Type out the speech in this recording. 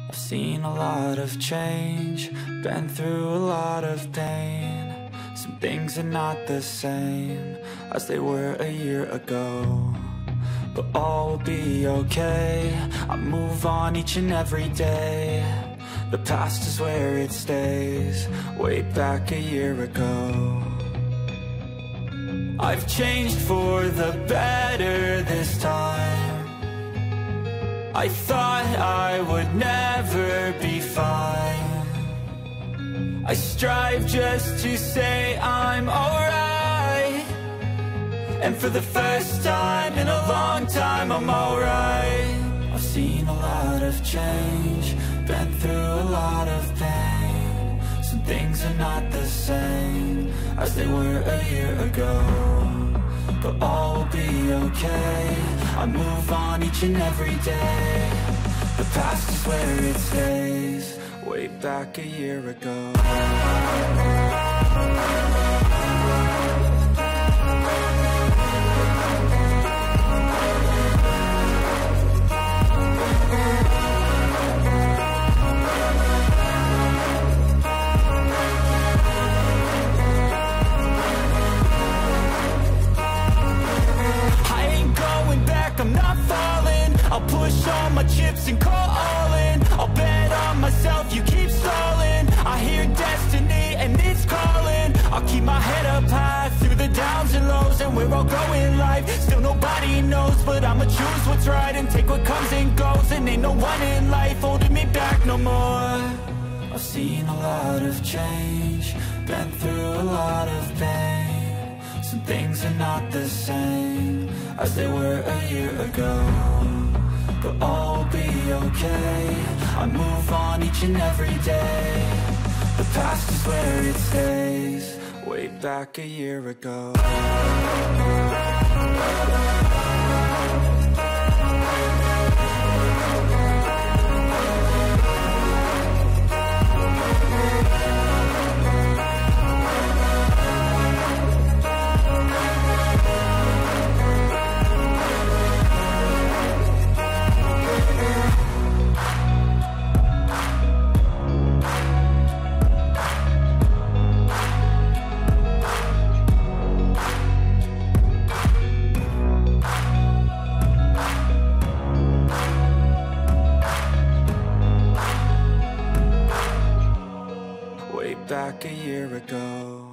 I've seen a lot of change, been through a lot of pain. Some things are not the same as they were a year ago, but all will be okay. I move on each and every day. The past is where it stays, way back a year ago. I've changed for the better this time. I thought I would never be fine. I strive just to say I'm alright, and for the first time in a long time I'm alright. I've seen a lot of change, been through a lot of pain. Some things are not the same as they were a year ago, but all will be okay. I move on each and every day. The past is where it stays, way back a year ago. I'm not falling, I'll push all my chips and call all in. I'll bet on myself, you keep stalling. I hear destiny and it's calling. I'll keep my head up high through the downs and lows, and we're all going life. Still nobody knows, but I'ma choose what's right and take what comes and goes. And ain't no one in life holding me back no more. I've seen a lot of change, been through a lot of pain. Some things are not the same as they were a year ago, but all will be okay. I move on each and every day. The past is where it stays, way back a year ago. Back a year ago.